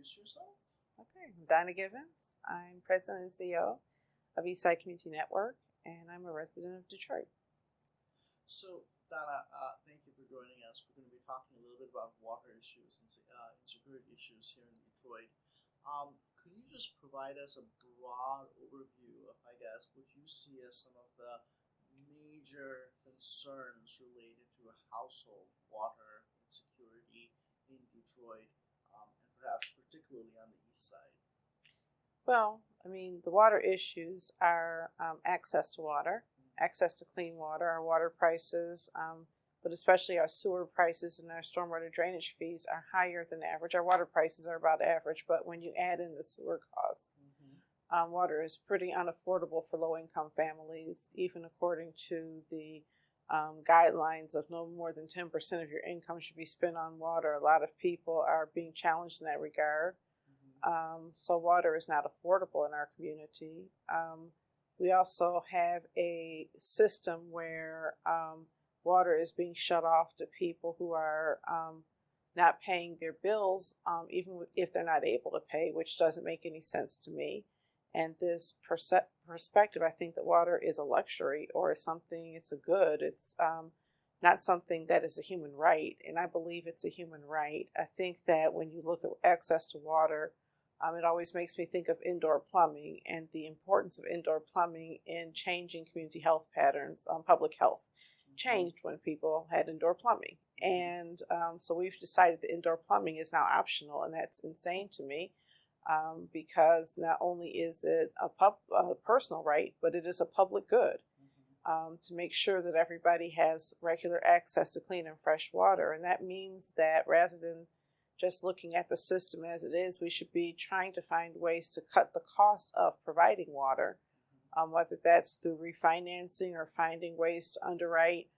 introduce yourself? Okay, I'm Donna Givens. I'm President and CEO of Eastside Community Network, and I'm a resident of Detroit. So, Donna, thank you for joining us. We're going to be talking a little bit about water issues and insecurity issues here in Detroit. Could you just provide us a broad overview of, I guess, what you see as some of the major concerns related to a household water insecurity in Detroit, and perhaps particularly on the east side? Well, the water issues are access to water, access to clean water, our water prices, but especially our sewer prices and our stormwater drainage fees are higher than average. Our water prices are about average, but when you add in the sewer costs, water is pretty unaffordable for low-income families, even according to the guidelines of no more than 10% of your income should be spent on water. A lot of people are being challenged in that regard. So water is not affordable in our community. We also have a system where water is being shut off to people who are not paying their bills, even if they're not able to pay, which doesn't make any sense to me. And this perspective, I think that water is a luxury or something, it's a good. It's not something that is a human right, and I believe it's a human right. I think that when you look at access to water, it always makes me think of indoor plumbing and the importance of indoor plumbing in changing community health patterns. Public health changed when people had indoor plumbing. And so we've decided that indoor plumbing is now optional, and that's insane to me because not only is it a personal right, but it is a public good to make sure that everybody has regular access to clean and fresh water. And that means that rather than just looking at the system as it is, we should be trying to find ways to cut the cost of providing water, whether that's through refinancing or finding ways to underwrite.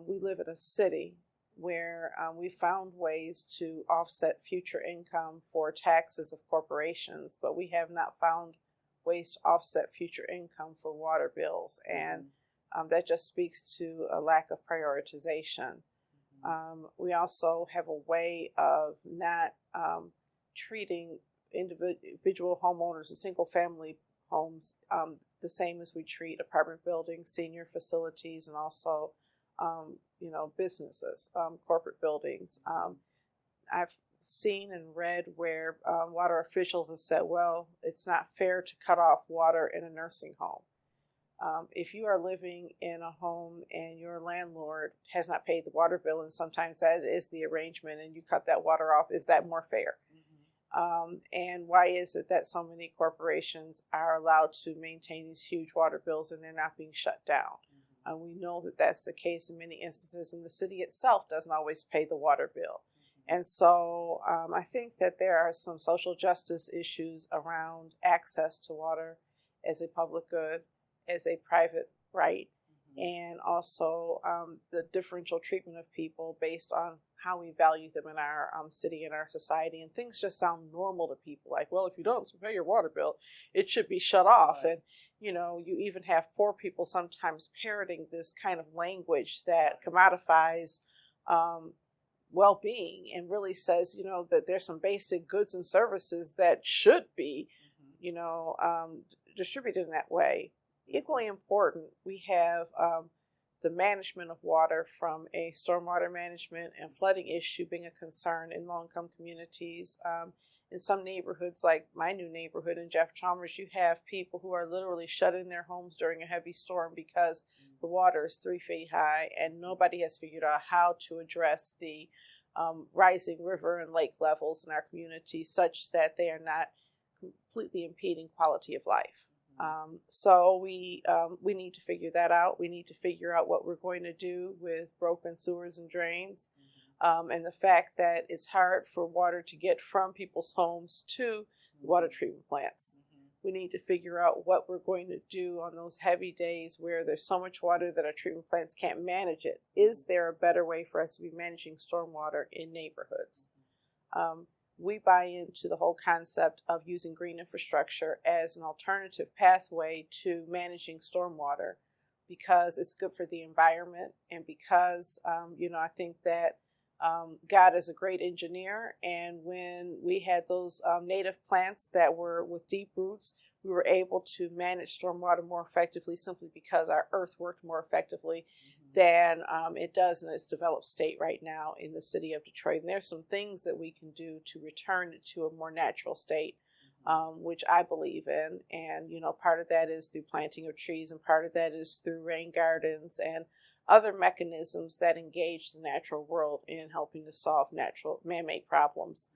We live in a city where we found ways to offset future income for taxes of corporations, but we have not found ways to offset future income for water bills. And that just speaks to a lack of prioritization. We also have a way of not treating individual homeowners and single family homes the same as we treat apartment buildings, senior facilities, and also businesses, corporate buildings. I've seen and read where water officials have said, well, it's not fair to cut off water in a nursing home. If you are living in a home and your landlord has not paid the water bill, and sometimes that is the arrangement, and you cut that water off, is that more fair? And why is it that so many corporations are allowed to maintain these huge water bills and they're not being shut down? We know that that's the case in many instances, and the city itself doesn't always pay the water bill. And so I think that there are some social justice issues around access to water as a public good, as a private right, and also the differential treatment of people based on how we value them in our city and our society. And things just sound normal to people, like, well, if you don't pay your water bill, it should be shut off. Right. And you even have poor people sometimes parroting this kind of language that commodifies well-being and really says, that there's some basic goods and services that should be, distributed in that way. Equally important, we have the management of water from a stormwater management and flooding issue being a concern in low-income communities. In some neighborhoods, like my new neighborhood in Jeff Chalmers, you have people who are literally shut in their homes during a heavy storm because the water is 3 feet high, and nobody has figured out how to address the rising river and lake levels in our community such that they are not completely impeding quality of life. So we need to figure that out. We need to figure out what we're going to do with broken sewers and drains, and the fact that it's hard for water to get from people's homes to water treatment plants. We need to figure out what we're going to do on those heavy days where there's so much water that our treatment plants can't manage it. Is there a better way for us to be managing stormwater in neighborhoods? We buy into the whole concept of using green infrastructure as an alternative pathway to managing stormwater because it's good for the environment and because, I think that God is a great engineer, and when we had those native plants that were with deep roots, we were able to manage stormwater more effectively simply because our earth worked more effectively than it does in its developed state right now in the city of Detroit. And there's some things that we can do to return it to a more natural state, which I believe in. And, part of that is through planting of trees, and part of that is through rain gardens and other mechanisms that engage the natural world in helping to solve natural man-made problems.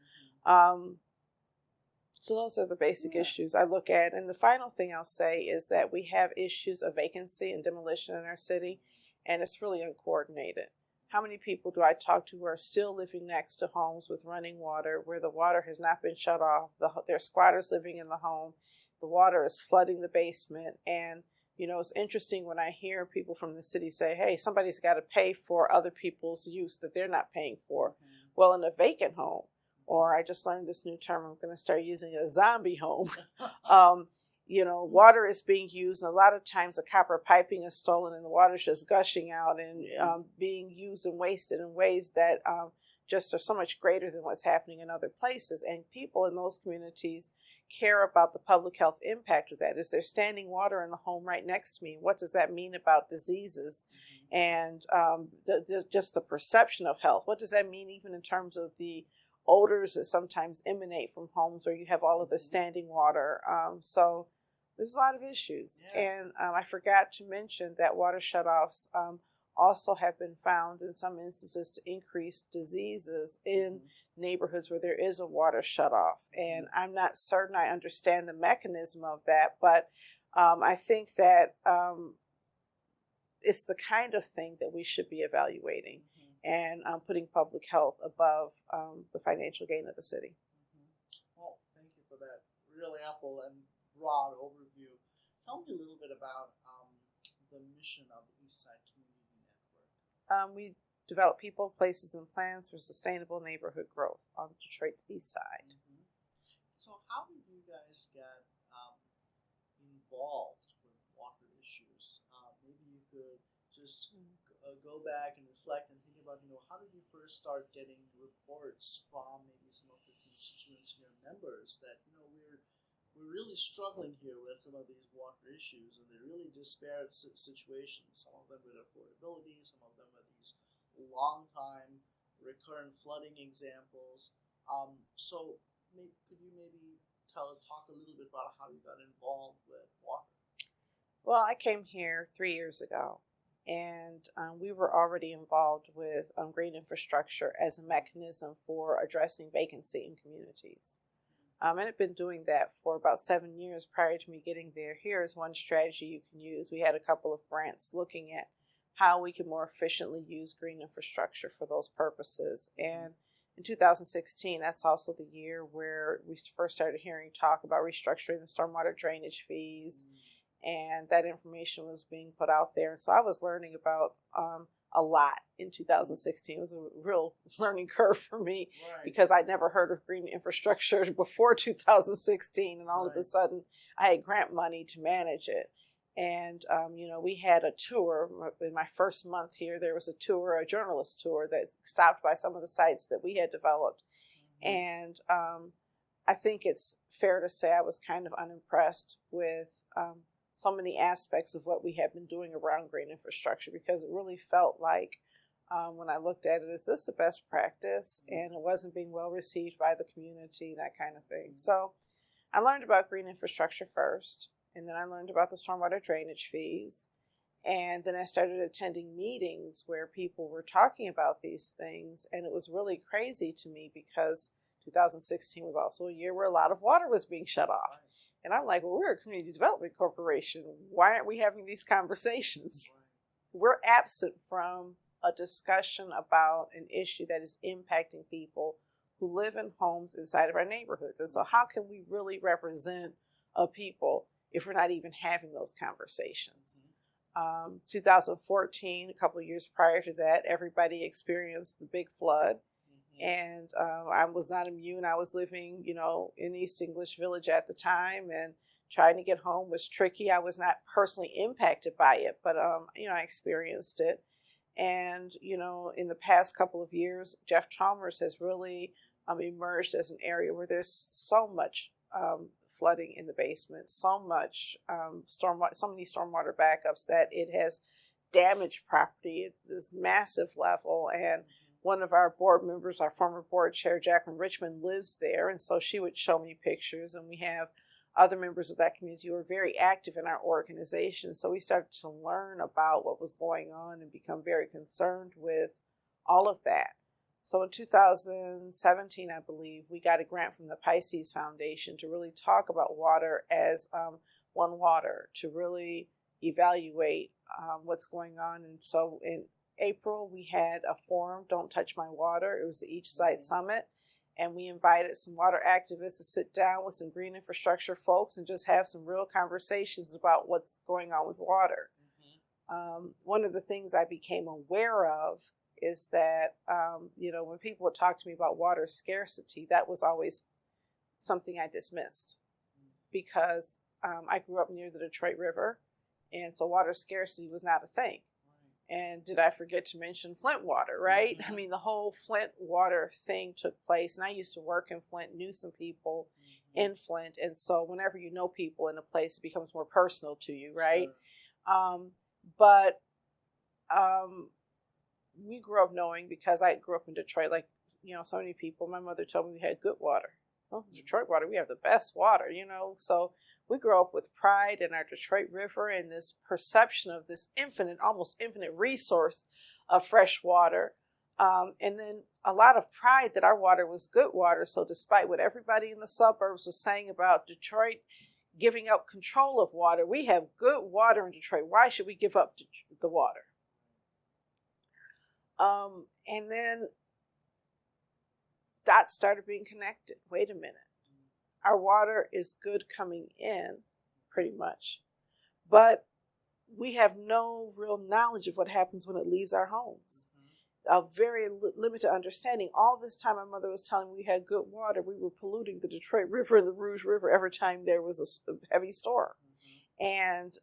So those are the basic issues I look at. And the final thing I'll say is that we have issues of vacancy and demolition in our city, and it's really uncoordinated. How many people do I talk to who are still living next to homes with running water where the water has not been shut off? There are squatters living in the home. The water is flooding the basement. And it's interesting when I hear people from the city say, hey, somebody's got to pay for other people's use that they're not paying for. Well, in a vacant home, or I just learned this new term, I'm going to start using a zombie home. Water is being used, and a lot of times the copper piping is stolen and the water is just gushing out and being used and wasted in ways that just are so much greater than what's happening in other places. And people in those communities care about the public health impact of that. Is there standing water in the home right next to me? What does that mean about diseases and just the perception of health? What does that mean even in terms of the odors that sometimes emanate from homes where you have all of the standing water? So there's a lot of issues. And I forgot to mention that water shutoffs also have been found in some instances to increase diseases in neighborhoods where there is a water shutoff. And I'm not certain I understand the mechanism of that, but I think that it's the kind of thing that we should be evaluating and putting public health above the financial gain of the city. Well, thank you for that really ample and broad overview. Tell me a little bit about the mission of the Eastside Community Network. We develop people, places, and plans for sustainable neighborhood growth on Detroit's East Side. So how did you guys get involved with water issues? Maybe you could just go back and reflect and think about, how did you first start getting reports from maybe some of the constituents, your members, that, we're really struggling here with some of these water issues, and they're really disparate situations. Some of them with affordability, some of them with these long-time recurrent flooding examples. So could you maybe talk a little bit about how you got involved with water? Well, I came here 3 years ago, and we were already involved with green infrastructure as a mechanism for addressing vacancy in communities. And I've been doing that for about 7 years prior to me getting there. Here is one strategy you can use. We had a couple of grants looking at how we can more efficiently use green infrastructure for those purposes. And in 2016, that's also the year where we first started hearing talk about restructuring the stormwater drainage fees, and that information was being put out there. So I was learning about a lot in 2016. It was a real learning curve for me because I'd never heard of green infrastructure before 2016, and all of a sudden I had grant money to manage it. And, we had a tour in my first month here. There was a journalist tour that stopped by some of the sites that we had developed. And I think it's fair to say I was kind of unimpressed with so many aspects of what we have been doing around green infrastructure, because it really felt like when I looked at it, is this the best practice? And it wasn't being well received by the community, that kind of thing. So I learned about green infrastructure first, and then I learned about the stormwater drainage fees. And then I started attending meetings where people were talking about these things, and it was really crazy to me because 2016 was also a year where a lot of water was being shut off. And I'm like, well, we're a community development corporation. Why aren't we having these conversations? We're absent from a discussion about an issue that is impacting people who live in homes inside of our neighborhoods. And so how can we really represent a people if we're not even having those conversations? 2014, a couple of years prior to that, everybody experienced the big flood. And I was not immune. I was living, in East English Village at the time, and trying to get home was tricky. I was not personally impacted by it, but, I experienced it. And, in the past couple of years, Jeff Chalmers has really emerged as an area where there's so much flooding in the basement, so much so many stormwater backups that it has damaged property at this massive level. And one of our board members, our former board chair, Jacqueline Richmond, lives there. And so she would show me pictures, and we have other members of that community who are very active in our organization. So we started to learn about what was going on and become very concerned with all of that. So in 2017, I believe, we got a grant from the Pisces Foundation to really talk about water as One Water, to really evaluate what's going on. And so in April, we had a forum, Don't Touch My Water. It was the Eastside Summit. And we invited some water activists to sit down with some green infrastructure folks and just have some real conversations about what's going on with water. One of the things I became aware of is that, when people would talk to me about water scarcity, that was always something I dismissed, because I grew up near the Detroit River, and so water scarcity was not a thing. And did I forget to mention Flint water, right? I mean, the whole Flint water thing took place, and I used to work in Flint, knew some people in Flint, and so whenever you know people in a place, it becomes more personal to you, right? Sure. But we grew up knowing, because I grew up in Detroit, like, so many people, my mother told me we had good water. Well, Detroit water, we have the best water, so we grew up with pride in our Detroit River and this perception of this almost infinite resource of fresh water. And then a lot of pride that our water was good water. So despite what everybody in the suburbs was saying about Detroit giving up control of water, we have good water in Detroit. Why should we give up the water? And then dots started being connected. Wait a minute. Our water is good coming in, pretty much, but we have no real knowledge of what happens when it leaves our homes. A very limited understanding. All this time, my mother was telling me we had good water. We were polluting the Detroit River and the Rouge River every time there was a heavy storm. And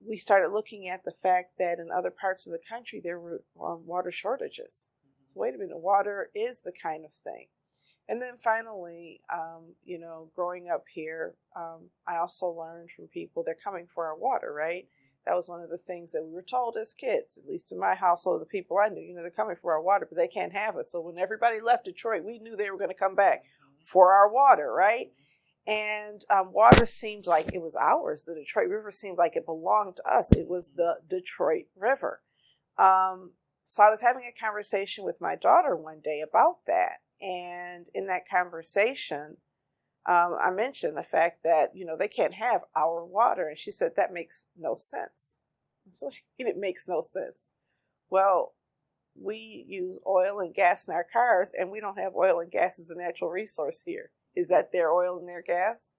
we started looking at the fact that in other parts of the country, there were water shortages. So wait a minute, water is the kind of thing. And then finally, growing up here, I also learned from people, they're coming for our water, right? That was one of the things that we were told as kids, at least in my household, the people I knew, they're coming for our water, but they can't have it. So when everybody left Detroit, we knew they were going to come back for our water, right? And water seemed like it was ours. The Detroit River seemed like it belonged to us. It was the Detroit River. So I was having a conversation with my daughter one day about that. And in that conversation, I mentioned the fact that, they can't have our water. And she said, that makes no sense. So it makes no sense. Well, we use oil and gas in our cars, and we don't have oil and gas as a natural resource here. Is that their oil and their gas?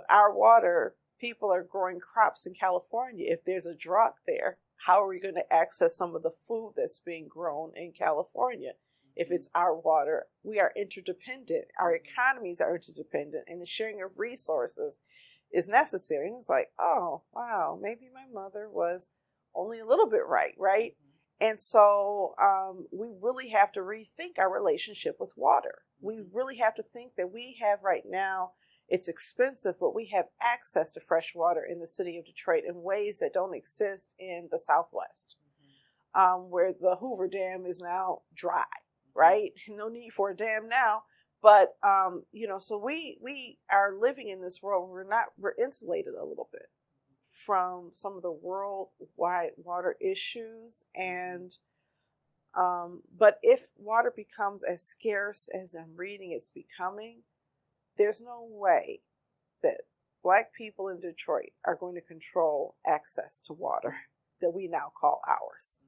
Our water, people are growing crops in California. If there's a drought there, how are we going to access some of the food that's being grown in California? If it's our water, we are interdependent. Our economies are interdependent, and the sharing of resources is necessary. And it's like, oh, wow, maybe my mother was only a little bit right? And so we really have to rethink our relationship with water. We really have to think that we have right now, it's expensive, but we have access to fresh water in the city of Detroit in ways that don't exist in the Southwest, where the Hoover Dam is now dry, right? No need for a dam now. But, so we are living in this world where we're insulated a little bit from some of the worldwide water issues. And but if water becomes as scarce as I'm reading it's becoming, there's no way that Black people in Detroit are going to control access to water that we now call ours.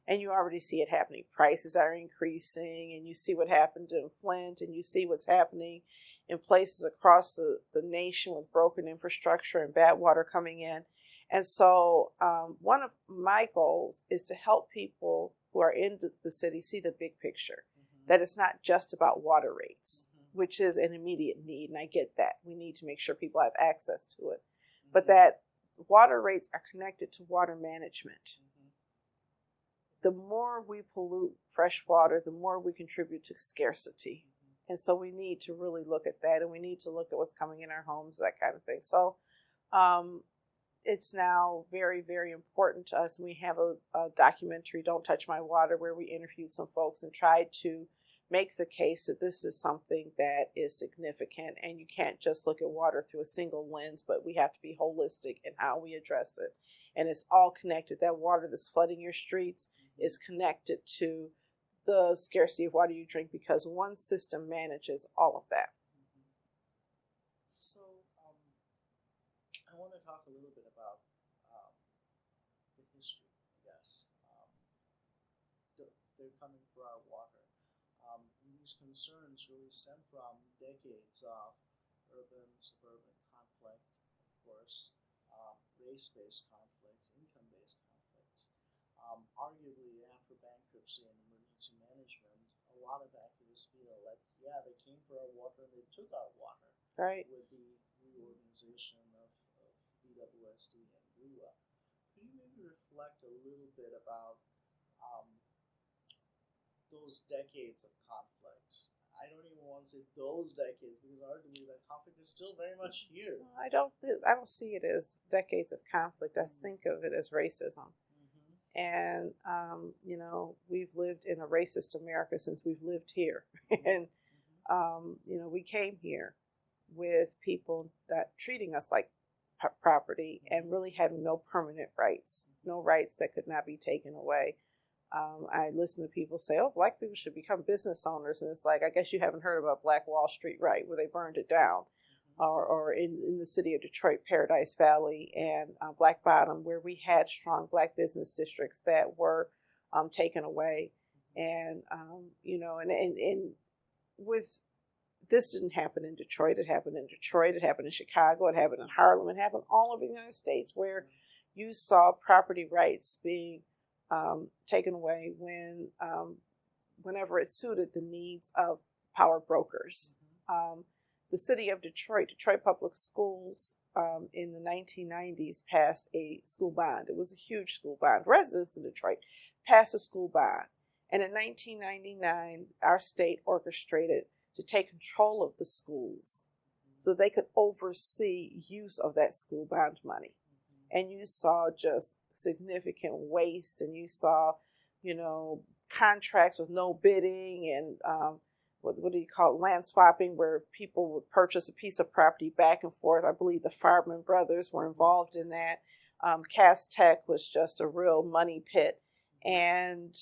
And you already see it happening. Prices are increasing, and you see what happened in Flint, and you see what's happening in places across the nation with broken infrastructure and bad water coming in. And so one of my goals is to help people who are in the city see the big picture, that it's not just about water rates, which is an immediate need, and I get that. We need to make sure people have access to it. but that water rates are connected to water management. The more we pollute fresh water, the more we contribute to scarcity. And so we need to really look at that, and we need to look at what's coming in our homes, that kind of thing. So it's now very, very important to us. We have a documentary, Don't Touch My Water, where we interviewed some folks and tried to make the case that this is something that is significant, and you can't just look at water through a single lens, but we have to be holistic in how we address it. And it's all connected. That water that's flooding your streets is connected to the scarcity of water you drink, because one system manages all of that. So I want to talk a little bit about the history, I guess. They're coming for our water. These concerns really stem from decades of urban-suburban conflict, of course, race-based conflicts, income-based conflicts. Arguably, after bankruptcy and emergency management, a lot of activists feel like, yeah, they came for our water and they took our water. Right. With the reorganization of BWSD and REWA. Could you maybe reflect a little bit about those decades of conflict? I don't even want to say those decades, because arguably that conflict is still very much here. I don't see it as decades of conflict. I think of it as racism. And, we've lived in a racist America since we've lived here. And, we came here with people that treating us like property and really having no permanent rights, no rights that could not be taken away. I listen to people say, oh, Black people should become business owners. And it's like, I guess you haven't heard about Black Wall Street, right, where they burned it down. Or in the city of Detroit, Paradise Valley and Black Bottom, where we had strong Black business districts that were taken away. And, and with this didn't happen in Detroit. It happened in Detroit. It happened in Chicago. It happened in Harlem. It happened all over the United States, where you saw property rights being taken away whenever it suited the needs of power brokers. The city of Detroit Public Schools in the 1990s passed a school bond. It was a huge school bond. Residents in Detroit passed a school bond. And in 1999, our state orchestrated to take control of the schools so they could oversee use of that school bond money. And you saw just significant waste, and you saw, contracts with no bidding, and what do you call it, land swapping, where people would purchase a piece of property back and forth. I believe the Farman brothers were involved in that. Cass Tech was just a real money pit, and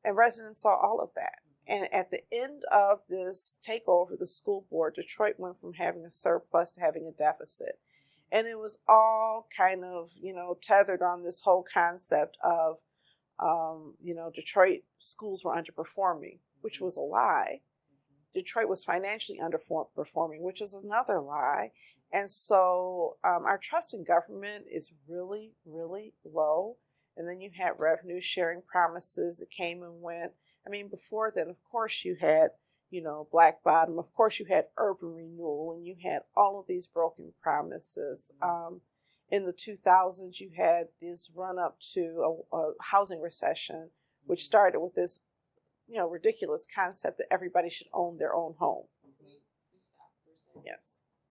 residents saw all of that. And at the end of this takeover, the school board, Detroit went from having a surplus to having a deficit. And it was all kind of, tethered on this whole concept of, Detroit schools were underperforming, which was a lie. Detroit was financially underperforming, which is another lie. And so our trust in government is really, really low. And then you had revenue sharing promises that came and went. I mean, before then, of course, you had, Black Bottom. Of course, you had urban renewal, and you had all of these broken promises. In the 2000s, you had this run up to a housing recession, which started with this, ridiculous concept that everybody should own their own home. Can you stop for a second? Yes.